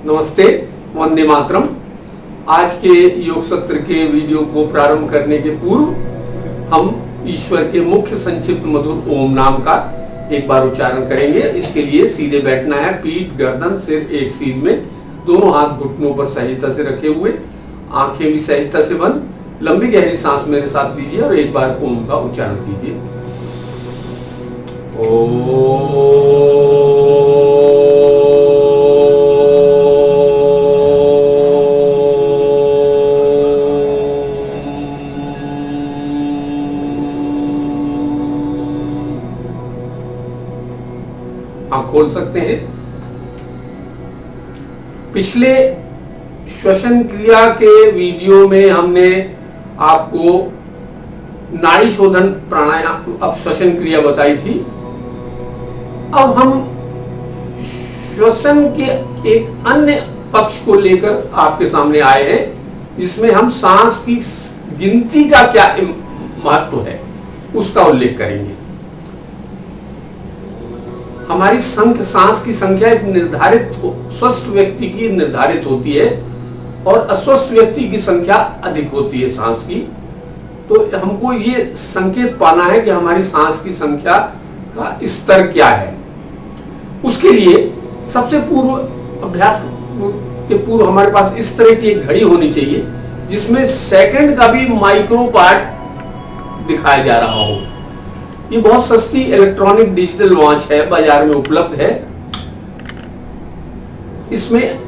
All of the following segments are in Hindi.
नमस्ते, वंदे मातरम। आज के योग सत्र के वीडियो को प्रारंभ करने के पूर्व हम ईश्वर के मुख्य संक्षिप्त मधुर ओम नाम का एक बार उच्चारण करेंगे। इसके लिए सीधे बैठना है, पीठ गर्दन सिर एक सीध में, दोनों हाथ घुटनों पर सहजता से रखे हुए, आंखें भी सहजता से बंद, लंबी गहरी सांस मेरे साथ लीजिए और एक बार ओम का उच्चारण कीजिए। आप खोल सकते हैं। पिछले श्वसन क्रिया के वीडियो में हमने आपको नाड़ी शोधन प्राणायाम अब श्वसन क्रिया बताई थी। अब हम श्वसन के एक अन्य पक्ष को लेकर आपके सामने आए हैं, जिसमें हम सांस की गिनती का क्या महत्व है उसका उल्लेख करेंगे। हमारी सांस की संख्या एक निर्धारित स्वस्थ व्यक्ति की निर्धारित होती है और अस्वस्थ व्यक्ति की संख्या अधिक होती है सांस की। तो हमको ये संकेत पाना है कि हमारी सांस की संख्या का स्तर क्या है। उसके लिए सबसे पूर्व अभ्यास के पूर्व हमारे पास इस तरह की एक घड़ी होनी चाहिए जिसमें सेकंड का भी माइक्रो पार्ट दिखाया जा रहा हो। ये बहुत सस्ती इलेक्ट्रॉनिक डिजिटल वॉच है, बाजार में उपलब्ध है। इसमें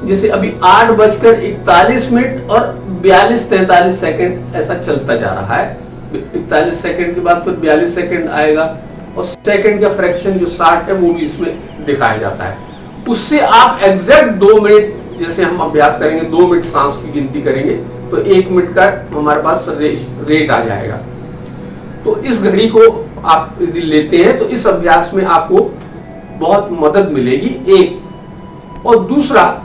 जैसे अभी 8:41 और 42-43 सेकंड ऐसा चलता जा रहा है। 41 सेकंड के बाद फिर 42 सेकंड आएगा और सेकंड का फ्रैक्शन जो 60 है वो भी इसमें दिखाया जाता है। उससे आप एग्जैक्ट 2 मिनट, जैसे हम अभ्यास करेंगे 2 मिनट सांस की गिनती करेंगे तो 1 मिनट का हमारे पास रेट आ जाएगा। तो इस घड़ी को आप यदि लेते हैं तो इस अभ्यास में आपको बहुत मदद मिलेगी, एक। और दूसरा,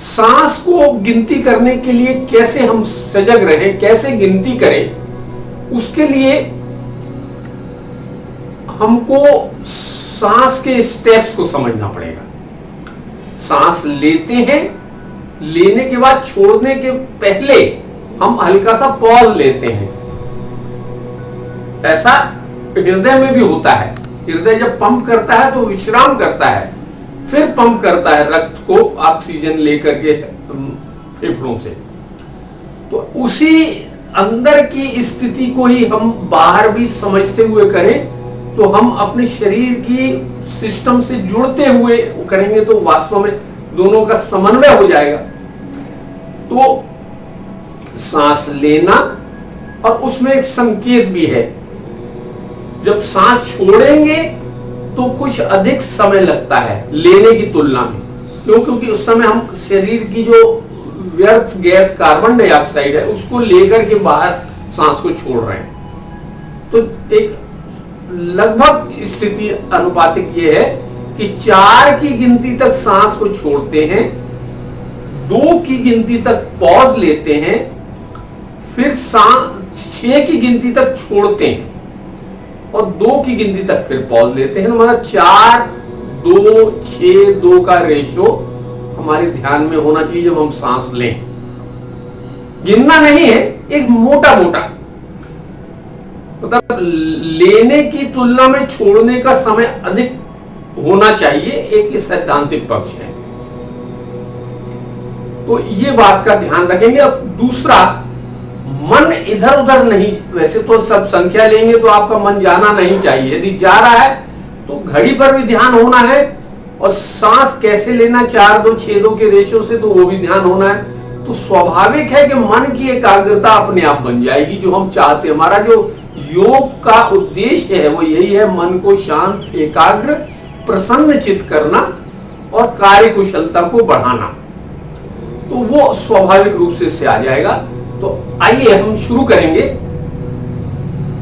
सांस को गिनती करने के लिए कैसे हम सजग रहें, कैसे गिनती करें, उसके लिए हमको सांस के स्टेप्स को समझना पड़ेगा। सांस लेते हैं, लेने के बाद छोड़ने के पहले हम हल्का सा पॉज लेते हैं। ऐसा हृदय में भी होता है। हृदय जब पंप करता है तो विश्राम करता है, फिर पंप करता है रक्त को ऑक्सीजन लेकर के फेफड़ों से। तो उसी अंदर की स्थिति को ही हम बाहर भी समझते हुए करें तो हम अपने शरीर की सिस्टम से जुड़ते हुए करेंगे तो वास्तव में दोनों का समन्वय हो जाएगा। तो सांस लेना और उसमें एक संकेत भी है। जब सांस छोड़ेंगे तो कुछ अधिक समय लगता है लेने की तुलना में, क्योंकि उस समय हम शरीर की जो व्यर्थ गैस कार्बन डाइऑक्साइड है उसको लेकर के बाहर सांस को छोड़ रहे हैं। तो एक लगभग स्थिति अनुपातिक ये है कि 4 की गिनती तक सांस को छोड़ते हैं, 2 की गिनती तक पॉज लेते हैं, फिर 6 की गिनती तक छोड़ते हैं और 2 की गिनती तक फिर पॉज लेते हैं। मतलब 4, 2, 6, 2 का रेशियो हमारे ध्यान में होना चाहिए जब हम सांस लें। गिनना नहीं है, एक मोटा मोटा, मतलब लेने की तुलना में छोड़ने का समय अधिक होना चाहिए, एक सैद्धांतिक पक्ष है। तो ये बात का ध्यान रखेंगे। अब दूसरा, मन इधर उधर नहीं। वैसे तो सब संख्या लेंगे तो आपका मन जाना नहीं चाहिए, यदि जा रहा है तो घड़ी पर भी ध्यान होना है और सांस कैसे लेना 4-2-6-2 के रेशियो से, तो वो भी ध्यान होना है। तो स्वाभाविक है कि मन की एकाग्रता अपने आप बन जाएगी जो हम चाहते हैं। हमारा जो योग का उद्देश्य है वो यही है, मन को शांत, एकाग्र, प्रसन्नचित्त करना और कार्य कुशलता को बढ़ाना। तो वो स्वाभाविक रूप से इससे आ जाएगा। तो आइए हम शुरू करेंगे।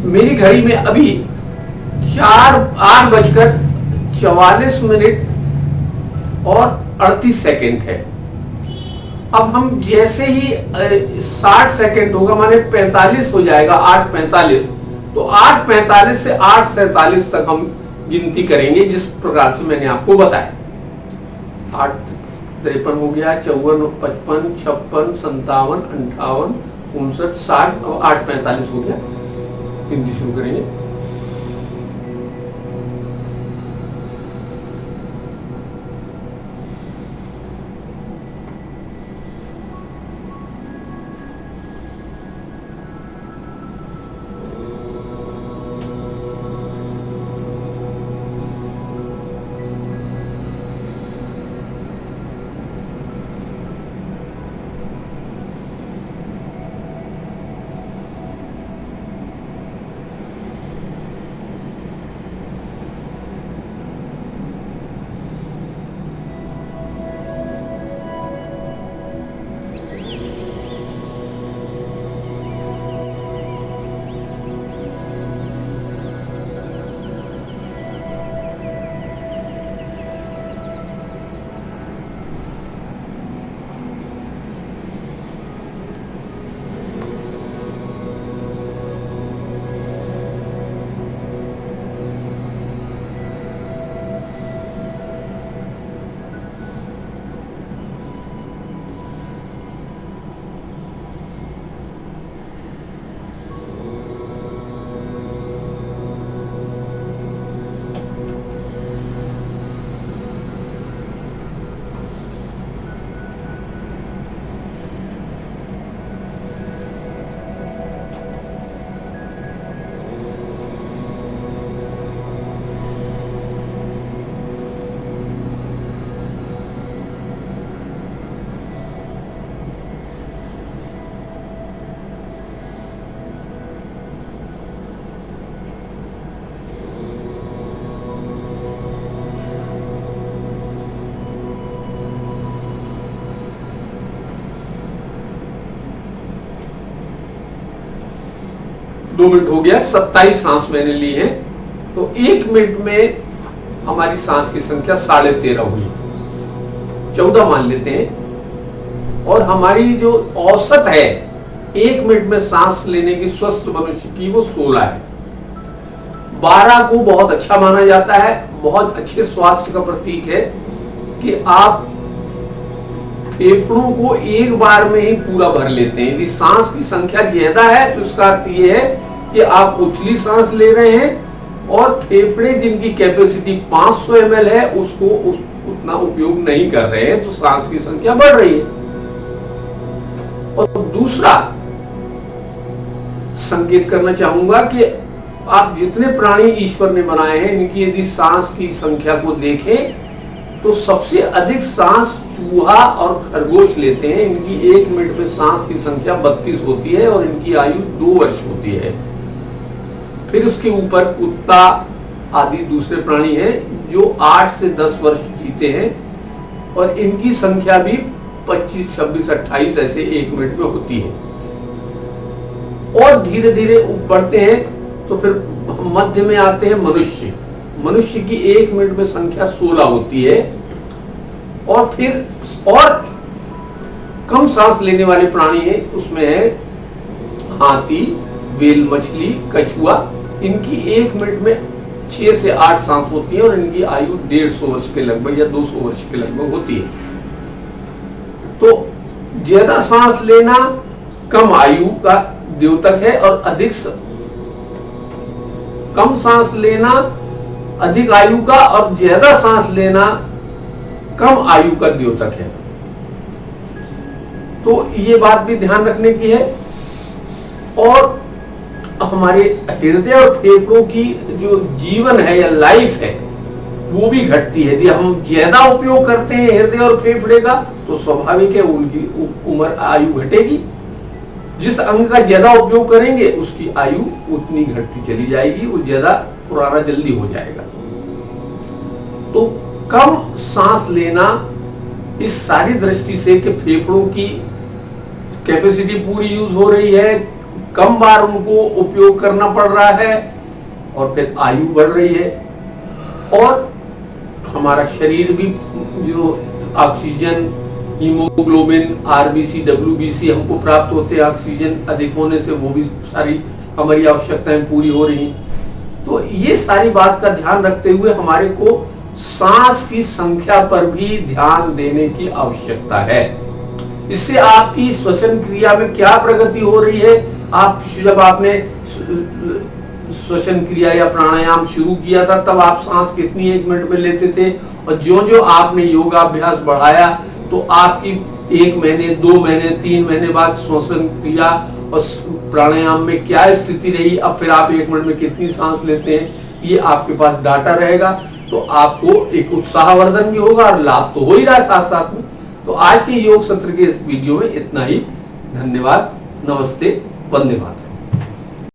मेरी घड़ी में अभी 8:44 और 38 सेकेंड है। अब हम जैसे ही 60 सेकेंड होगा माने 45 हो जाएगा, 8:45, तो 8:45 से 8:47 तक हम गिनती करेंगे जिस प्रकार से मैंने आपको बताया। 8 53 हो गया, 54, 55, 56, 57, 58, 59, 60 और 8, 45 हो गया। गिनती शुरू करेंगे। दो मिनट हो गया, 27 सांस मैंने ली है। तो 1 मिनट में हमारी सांस की संख्या 13.5 हुई, 14 मान लेते हैं। और हमारी जो औसत है 1 मिनट में सांस लेने की स्वस्थ मनुष्य की, वो 16 है। 12 को बहुत अच्छा माना जाता है, बहुत अच्छे स्वास्थ्य का प्रतीक है कि आप फेफड़ों को एक बार में ही पूरा भर लेते हैं। यदि सांस की संख्या ज्यादा है तो इसका अर्थ यह है कि आप उथली सांस ले रहे हैं और फेफड़े जिनकी कैपेसिटी 500 ml है उसको उतना उपयोग नहीं कर रहे हैं, तो सांस की संख्या बढ़ रही है। और दूसरा संकेत करना चाहूंगा कि आप जितने प्राणी ईश्वर ने बनाए हैं, इनकी यदि सांस की संख्या को देखें तो सबसे अधिक सांस चूहा और खरगोश लेते हैं। इनकी 1 मिनट में सांस की संख्या 32 होती है और इनकी आयु 2 वर्ष होती है। फिर उसके ऊपर कुत्ता आदि दूसरे प्राणी हैं जो 8 से 10 वर्ष जीते हैं और इनकी संख्या भी 25, 26, 28 ऐसे 1 मिनट में होती है। और धीरे धीरे बढ़ते हैं तो फिर मध्य में आते हैं मनुष्य। मनुष्य की 1 मिनट में संख्या 16 होती है। और फिर और कम सांस लेने वाले प्राणी है, उसमें है हाथी, व्हेल मछली, कछुआ। इनकी 1 मिनट में 6 से 8 सांस होती है और इनकी आयु 150 वर्ष के लगभग या 200 वर्ष के लगभग होती है। तो ज्यादा सांस लेना कम आयु का द्योतक है और कम सांस लेना अधिक आयु का और ज्यादा सांस लेना कम आयु का द्योतक है। तो ये बात भी ध्यान रखने की है। और हमारे हृदय और फेफड़ों की जो जीवन है या लाइफ है वो भी घटती है। यदि हम ज्यादा उपयोग करते हैं हृदय और फेफड़े का तो स्वाभाविक है उनकी उम्र आयु घटेगी। जिस अंग का ज्यादा उपयोग करेंगे उसकी आयु उतनी घटती चली जाएगी, वो ज्यादा पुराना जल्दी हो जाएगा। तो कम सांस लेना इस सारी दृष्टि से कि फेफड़ों की कैपेसिटी पूरी यूज हो रही है, कम बार उनको उपयोग करना पड़ रहा है और फिर आयु बढ़ रही है। और हमारा शरीर भी जो ऑक्सीजन, हीमोग्लोबिन, आरबीसी, डब्ल्यूबीसी हमको प्राप्त होते हैं, ऑक्सीजन अधिक होने से वो भी सारी हमारी आवश्यकताएं पूरी हो रही। तो ये सारी बात का ध्यान रखते हुए हमारे को सांस की संख्या पर भी ध्यान देने की आवश्यकता है। इससे आपकी श्वसन क्रिया में क्या प्रगति हो रही है, आप जब आपने श्वसन क्रिया या प्राणायाम शुरू किया था तब आप सांस कितनी 1 मिनट में लेते थे, और जो जो आपने योगाभ्यास बढ़ाया तो आपकी 1 महीने 2 महीने 3 महीने बाद श्वसन क्रिया और प्राणायाम में क्या स्थिति रही, अब फिर आप 1 मिनट में कितनी सांस लेते हैं, ये आपके पास डाटा रहेगा। तो आपको एक उत्साहवर्धन भी होगा और लाभ तो हो ही रहा है साथ साथ में। तो आज के योग सत्र के इस वीडियो में इतना ही। धन्यवाद, नमस्ते, वंदे मातरम।